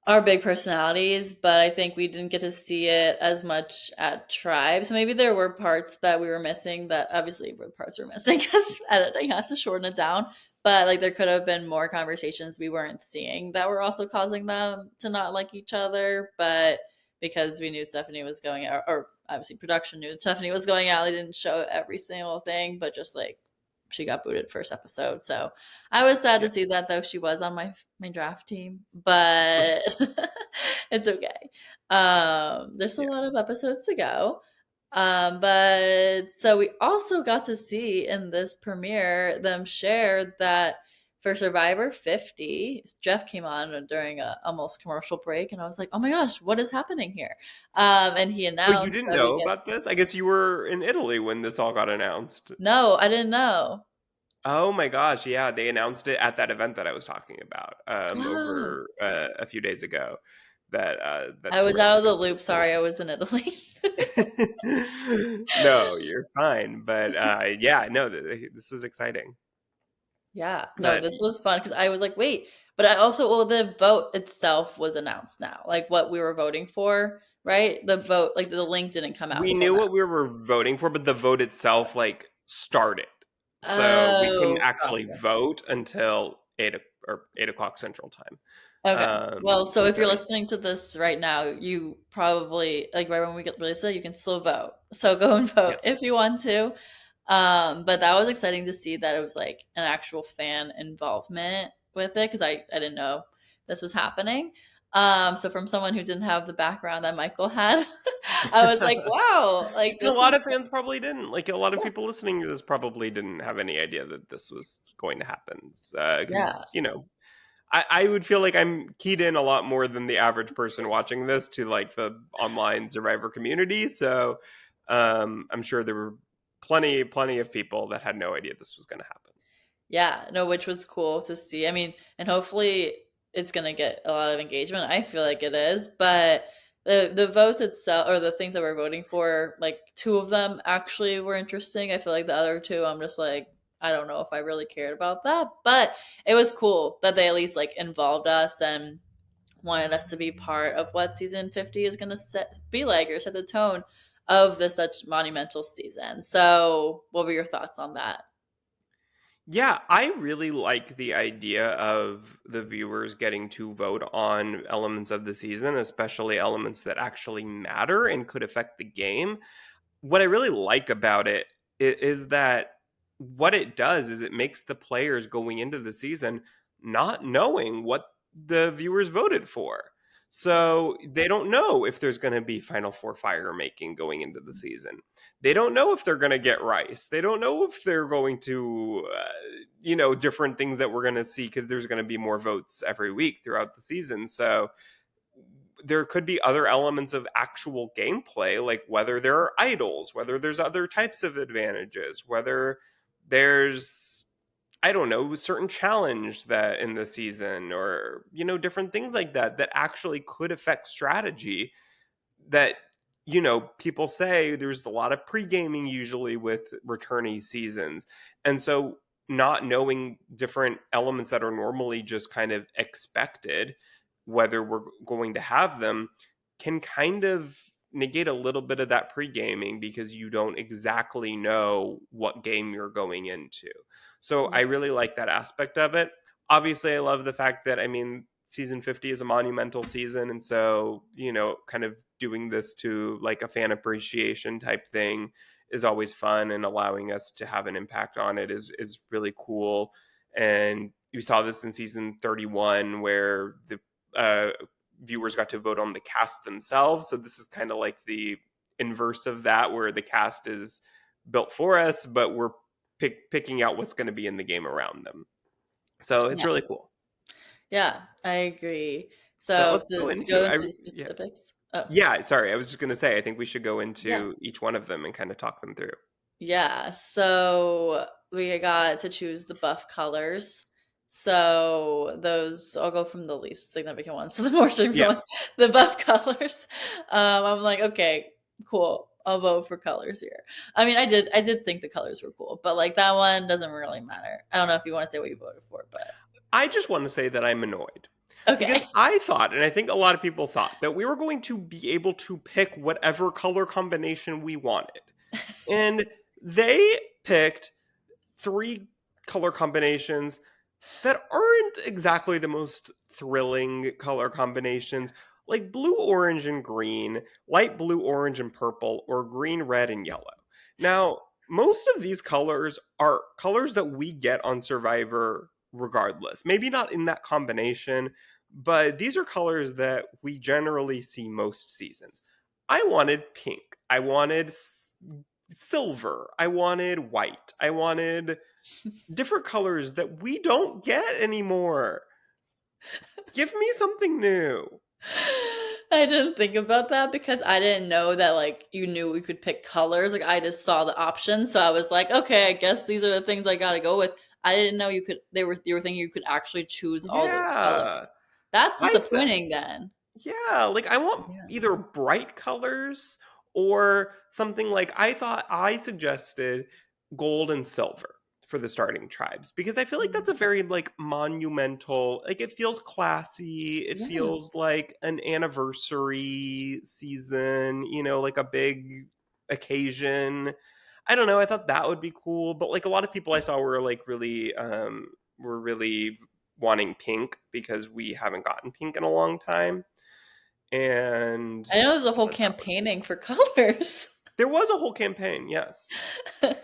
S1: are big personalities, but I think we didn't get to see it as much at Tribe. So maybe there were parts that we were missing that obviously were parts we're missing because editing has to shorten it down. But like there could have been more conversations we weren't seeing that were also causing them to not like each other. But because we knew Stephanie was going out, or obviously production knew Stephanie was going out, they didn't show every single thing, but just like she got booted first episode. So I was sad to
S2: Yeah.
S1: see that though she was on my draft team, but it's okay. There's a
S2: Yeah.
S1: lot of episodes to go. But so we also got to see in this premiere them share that for Survivor 50, Jeff came on during a almost commercial break, and I was like, "Oh my gosh, what is happening here?" And he
S2: Wait, you
S1: announced
S2: didn't
S1: that we
S2: know
S1: get.
S2: about this? I guess you were in Italy when this all got announced.
S1: No, I didn't know.
S2: Oh my gosh, yeah, they announced it at that event that I was talking about,
S1: Oh,
S2: over, a few days ago that
S1: I was
S2: Survivor
S1: out of the
S2: 50
S1: loop.
S2: was
S1: Sorry, I was in Italy.
S2: No, you're fine, but, yeah, no, this was exciting.
S1: Yeah, no,
S2: But
S1: this was fun because I was like, wait, but I also, well, the vote itself was announced now, like what we were voting for, right? The vote, like the link didn't come out
S2: we
S1: until
S2: knew
S1: now.
S2: what we were voting for, but the vote itself, like, started. So we couldn't
S1: Oh,
S2: actually
S1: gotcha.
S2: vote until 8 o'clock Central Time.
S1: Okay. Well, so
S2: And
S1: if
S2: so
S1: you're listening to this right now, you probably like right when we get released it, you can still vote. So go and vote
S2: yes.
S1: if you want to. But that was exciting to see that it was like an actual fan involvement with it because I didn't know this was happening. So from someone who didn't have the background that Michael had, I was like, wow, like
S2: And a
S1: this
S2: lot of
S1: is
S2: fans probably didn't. Like a lot of
S1: yeah,
S2: people listening to this probably didn't have any idea that this was going to happen.
S1: yeah.
S2: Because I would feel like I'm keyed in a lot more than the average person watching this to like the online Survivor community. So I'm sure there were. plenty of people that had no idea this was going to happen.
S1: Yeah, no, which was cool to see. I mean, and hopefully it's gonna get a lot of engagement. I feel like it is, but the votes itself or the things that we're voting for, like two of them actually were interesting. I feel like the other two, I'm just like, I don't know if I really cared about that, but it was cool that they at least like involved us and wanted us to be part of what season 50 is gonna be like or set the tone of this such monumental season. So, what were your thoughts on that?
S2: Yeah, I really like the idea of the viewers getting to vote on elements of the season, especially elements that actually matter and could affect the game. What I really like about it is that what it does is it makes the players going into the season not knowing what the viewers voted for. So they don't know if there's going to be Final Four fire making going into the season. They don't know if they're going to get Rice. They don't know if they're going to, different things that we're going to see because there's going to be more votes every week throughout the season. So there could be other elements of actual gameplay, like whether there are idols, whether there's other types of advantages, whether there's, I don't know, certain challenge that in the season or, different things like that that actually could affect strategy that, people say there's a lot of pre-gaming usually with returnee seasons. And so not knowing different elements that are normally just kind of expected, whether we're going to have them, can kind of negate a little bit of that pre-gaming because you don't exactly know what game you're going into. So I
S1: Yeah.
S2: really like that aspect of it. Obviously, I love the fact that, I mean, season 50 is a monumental season, and so, kind of doing this to like a fan appreciation type thing is always fun, and allowing us to have an impact on it is really cool. And we saw this in season 31 where the uh, viewers got to vote on the cast themselves. So this is kind of like the inverse of that, where the cast is built for us, but we're picking out what's going to be in the game around them. So it's
S1: Yeah.
S2: really cool.
S1: Yeah, I agree.
S2: But
S1: So
S2: let's go
S1: to
S2: into
S1: go
S2: I
S1: into
S2: yeah.
S1: specifics. Oh,
S2: Yeah, sorry. I was just going to say I think we should go
S1: yeah.
S2: into each one of them and kind of talk them through.
S1: Yeah. So we got to choose the buff colors. So those I'll go from the least significant ones to the more significant
S2: Yeah.
S1: ones. The buff colors. I'm like, okay, cool. I'll vote for colors here. I mean, I did think the colors were cool, but like that one doesn't really matter. I don't know if you want to say what you voted for, but
S2: I just want to say that I'm annoyed because
S1: okay.
S2: I thought, and I think a lot of people thought, that we were going to be able to pick whatever color combination we wanted. And they picked three color combinations that aren't exactly the most thrilling color combinations, like blue, orange, and green, light blue, orange, and purple, or green, red, and yellow. Now, most of these colors are colors that we get on Survivor regardless. Maybe not in that combination, but these are colors that we generally see most seasons. I wanted pink. I wanted silver. I wanted white. I wanted different colors that we don't get anymore. Give me something new.
S1: I didn't think about that because I didn't know that like you knew we could pick colors. Like I just saw the options, so I was like, okay, I guess these are the things I gotta go with. I didn't know you were thinking you could actually choose all those
S2: Yeah.
S1: colors. That's
S2: I said,
S1: disappointing then.
S2: yeah, like I want
S1: Yeah.
S2: either bright colors or something like I thought I suggested gold and silver for the starting tribes because I feel like that's a very like monumental, like it feels classy, it
S1: Yeah.
S2: feels like an anniversary season, like a big occasion. I don't know, I thought that would be cool, but like a lot of people I saw were like really were really wanting pink because we haven't gotten pink in a long time. And
S1: I know there's a
S2: I
S1: whole
S2: thought that would be
S1: campaigning
S2: cool.
S1: for colors.
S2: There was a whole campaign, yes, as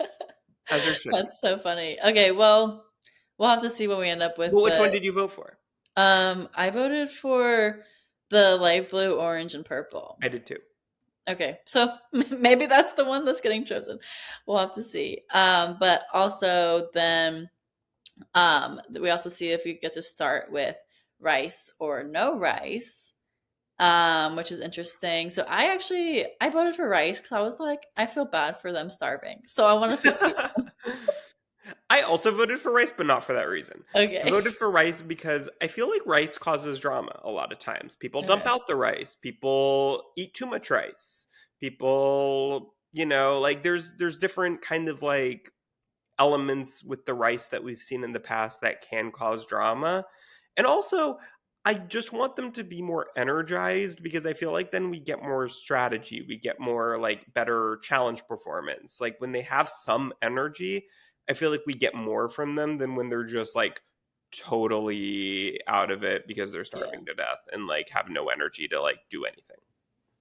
S2: there should be.
S1: That's so funny. Okay, well, we'll have to see what we end up with,
S2: Well, which
S1: but
S2: one did you vote for?
S1: I voted for the light blue, orange, and purple.
S2: I did too.
S1: Okay, so maybe that's the one that's getting chosen. We'll have to see. But also then we also see if you get to start with rice or no rice. which is interesting. So I voted for rice because I was like, I feel bad for them starving, so I want to feed them.
S2: I also voted for rice, but not for that reason. I
S1: Okay.
S2: voted for rice because I feel like rice causes drama a lot of times. People dump
S1: Okay.
S2: out the rice. People eat too much rice. People, like there's different kind of like elements with the rice that we've seen in the past that can cause drama. And also, I just want them to be more energized because I feel like then we get more strategy, we get more like better challenge performance. Like when they have some energy, I feel like we get more from them than when they're just like totally out of it because they're
S1: Yeah.
S2: starving to death and like have no energy to like do anything.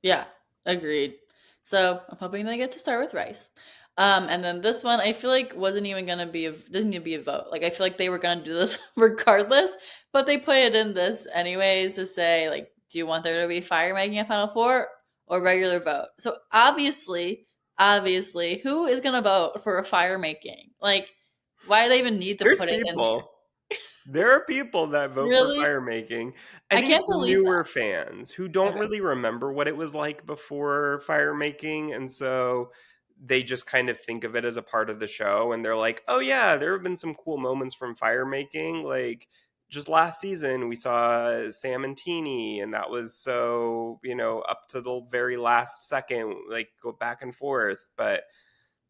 S1: Yeah, agreed. So I'm hoping they get to start with rice. And then this one I feel like wasn't even gonna be didn't need to be a vote. Like I feel like they were gonna do this regardless, but they put it in this anyways to say like, do you want there to be fire making a Final Four or regular vote? So obviously, who is gonna vote for a fire making? Like, why do they even need to
S2: There's
S1: put it in here?
S2: people. There are people that vote for
S1: Really?
S2: fire making. I
S1: I
S2: think
S1: can't
S2: it's
S1: believe
S2: newer
S1: that.
S2: fans who don't
S1: Okay.
S2: really remember what it was like before fire making, and so they just kind of think of it as a part of the show, and they're like, "Oh yeah, there have been some cool moments from fire making. Like just last season, we saw Sam and Teeny, and that was so up to the very last second, like go back and forth." But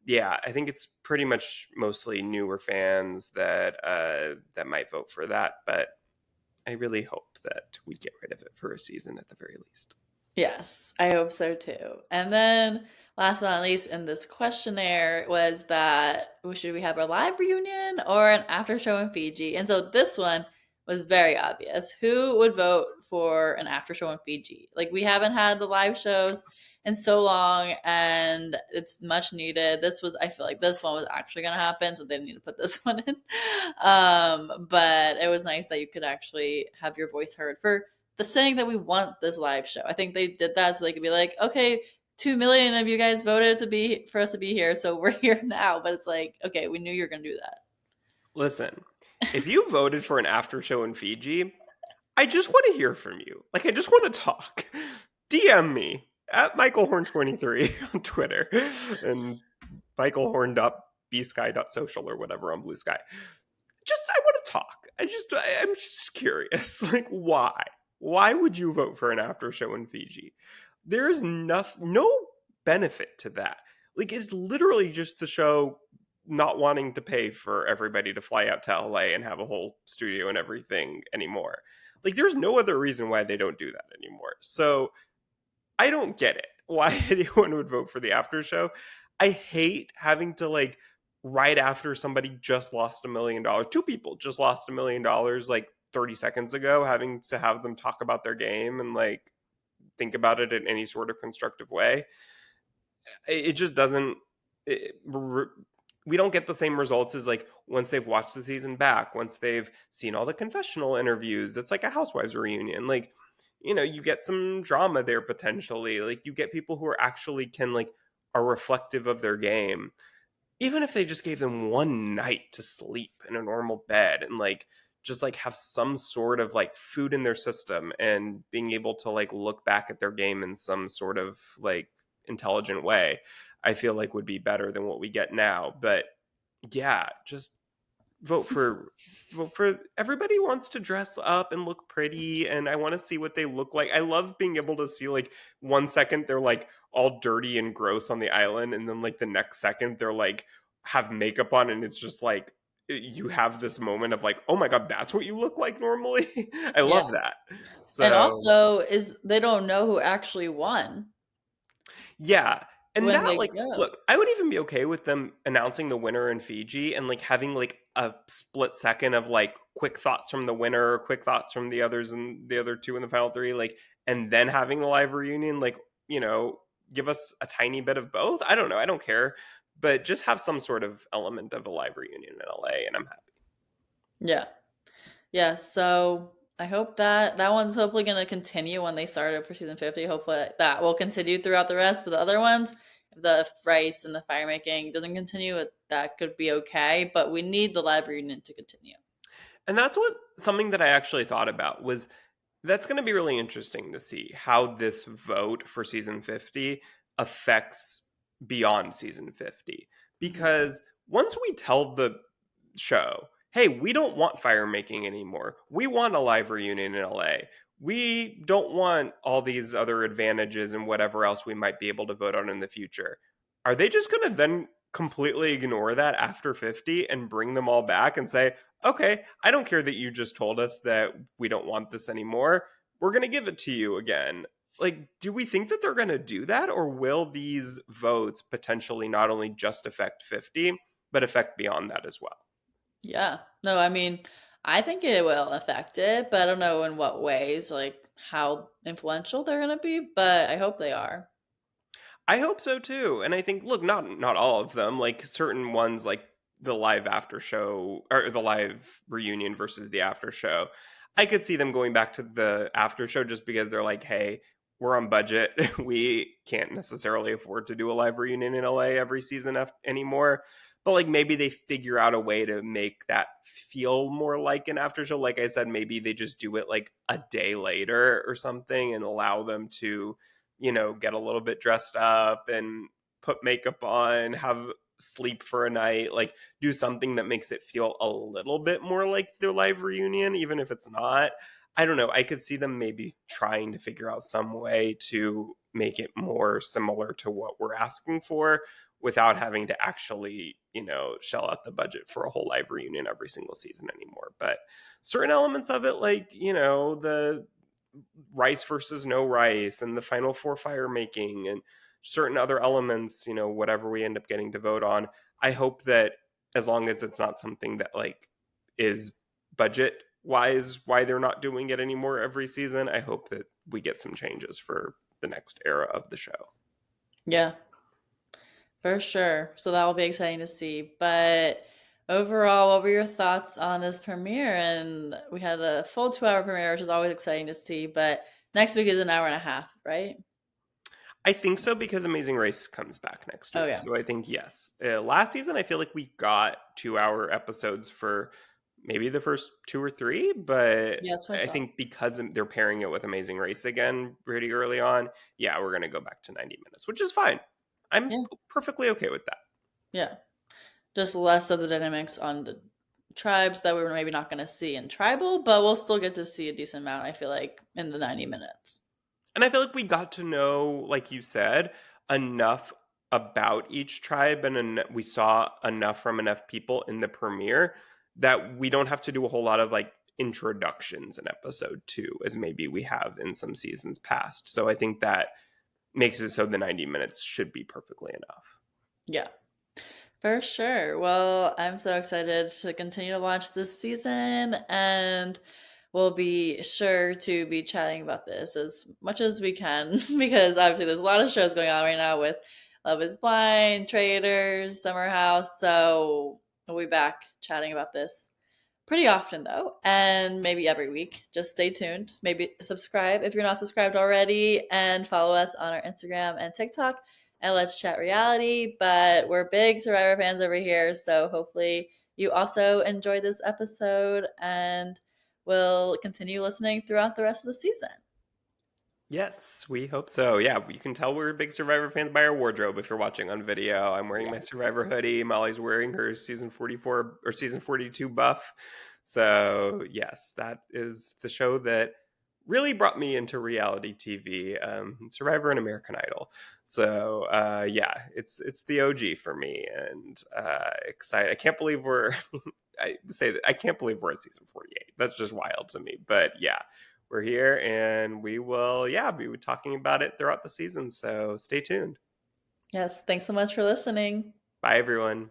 S2: yeah, I think it's pretty much mostly newer fans that might vote for that, but I really hope that we get rid of it for a season at the very least.
S1: Yes, I hope so too. And then, last but not least, in this questionnaire was that should we have a live reunion or an after show in Fiji? And so this one was very obvious. Who would vote for an after show in Fiji? Like we haven't had the live shows in so long, and it's much needed. I feel like this one was actually going to happen, so they didn't need to put this one in. But it was nice that you could actually have your voice heard for the saying that we want this live show. I think they did that so they could be like, okay, 2 million of you guys voted to be for us to be here, so we're here now. But it's like, okay, we knew you were gonna do
S2: Listen, if you voted for an after show in Fiji, I just want to hear from you. Like, I just want to talk. DM me at michaelhorn23 on Twitter and michaelhorn.bsky.social or whatever on Blue Sky. Just, I want to talk. I'm just curious. Like, why? Why would you vote for an after show in Fiji? There is no benefit to that. Like, it's literally just the show not wanting to pay for everybody to fly out to LA and have a whole studio and everything anymore. Like, there's no other reason why they don't do that anymore. So I don't get it. Why anyone would vote for the after show. I hate having to like right after somebody just lost $1 million. Two people just lost $1 million like 30 seconds ago, having to have them talk about their game and like think about it in any sort of constructive way. It just doesn't. We don't get the same results as like once they've watched the season back, once they've seen all the confessional interviews. It's like a housewives reunion. Like, you get some drama there potentially. Like you get people who are actually can like are reflective of their game. Even if they just gave them one night to sleep in a normal bed and like just like have some sort of like food in their system and being able to like look back at their game in some sort of like intelligent way, I feel like would be better than what we get now. But yeah, just vote for everybody wants to dress up and look pretty, and I want to see what they look like. I love being able to see like 1 second they're like all dirty and gross on the island, and then like the next second they're like have makeup on, and it's just like you have this moment of like, oh my god, that's what you look like normally. I
S1: that.
S2: love that.
S1: And
S2: So
S1: also is they don't know who actually won
S2: yeah. And
S1: when
S2: that,
S1: they
S2: like,
S1: go.
S2: look, I would even be okay with them announcing the winner in Fiji and like having like a split second of like quick thoughts from the winner, quick thoughts from the others and the other two in the final three, like, and then having the live reunion, like, give us a tiny bit of both. I don't know. I don't care. But just have some sort of element of a live reunion in LA, and I'm happy.
S1: Yeah. Yeah, so I hope that one's hopefully going to continue when they start it for season 50. Hopefully that will continue throughout the rest. But the other ones, if the rice and the fire making doesn't continue, that could be okay. But we need the live reunion to continue.
S2: And that's what something that I actually thought about was That's going to be really interesting to see how this vote for season 50 affects beyond season 50.
S1: Mhm.
S2: Because once we tell the show, hey, we don't want fire making anymore, we want a live reunion in LA, we don't want all these other advantages and whatever else we might be able to vote on in the future, are they just going to then completely ignore that after 50 and bring them all back and say, okay, I don't care that you just told us that we don't want this anymore. We're going to give it to you again. Like, do we think that they're going to do that? Or will these votes potentially not only just affect 50, but affect beyond that as well?
S1: Yeah. No, I mean, I think it will affect it, but I don't know in what ways, like how influential they're gonna be, but I hope they are.
S2: I hope so too. And I think, look, not all of them, like certain ones, like the live after show or the live reunion versus the after show. I could see them going back to the after show just because they're like, hey, we're on budget. We can't necessarily afford to do a live reunion in LA every season anymore. But like maybe they figure out a way to make that feel more like an after show. Like I said, maybe they just do it like a day later or something and allow them to, get a little bit dressed up and put makeup on, have sleep for a night, like do something that makes it feel a little bit more like their live reunion, even if it's not. I don't know. I could see them maybe trying to figure out some way to make it more similar to what we're asking for without having to actually, shell out the budget for a whole live reunion every single season anymore. But certain elements of it, like, the rice versus no rice and the final four fire making and certain other elements, whatever we end up getting to vote on, I hope that as long as it's not something that like is budget wise why they're not doing it anymore every season, I hope that we get some changes for the next era of the show.
S1: Yeah, for sure. So that will be exciting to see. But overall, what were your thoughts on this premiere? And we had a full 2 hour premiere, which is always exciting to see. But next week is an hour and a half, right?
S2: I think so because Amazing Race comes back next
S1: Oh
S2: week.
S1: yeah.
S2: So I think yes. Last season, I feel like we got 2 hour episodes for maybe the first two or three, but
S1: Yeah, that's what I
S2: I
S1: thought.
S2: think because they're pairing it with Amazing Race again pretty early on, yeah, we're going to go back to 90 minutes, which is fine. I'm
S1: Yeah.
S2: perfectly okay with that.
S1: Yeah. Just less of the dynamics on the tribes that we were maybe not going to see in tribal, but we'll still get to see a decent amount, I feel like, in the 90 minutes.
S2: And I feel like we got to know, like you said, enough about each tribe and we saw enough from enough people in the premiere that we don't have to do a whole lot of like introductions in episode 2 as maybe we have in some seasons past. So I think that makes it so the 90 minutes should be perfectly enough.
S1: Yeah, for sure. Well, I'm so excited to continue to watch this season, and we'll be sure to be chatting about this as much as we can because obviously there's a lot of shows going on right now with Love is Blind, Traders, Summer House. So we'll be back chatting about this pretty often though, and maybe every week. Just stay tuned. Just maybe subscribe if you're not subscribed already, and follow us on our Instagram and TikTok and Let's Chat Reality. But we're big Survivor fans over here, so hopefully you also enjoyed this episode and will continue listening throughout the rest of the season.
S2: Yes, we hope so. Yeah, you can tell we're big Survivor fans by our wardrobe if you're watching on video. I'm wearing my
S1: Yes.
S2: Survivor hoodie. Molly's wearing her season 44 or season 42 buff. So, yes, that is the show that really brought me into reality TV, Survivor and American Idol. So, yeah, it's the OG for me, and excited. I can't believe we're I say that I can't believe we're at season 48. That's just wild to me. But yeah, we're here and we will, yeah, be talking about it throughout the season. So stay tuned.
S1: Yes. Thanks so much for listening.
S2: Bye, everyone.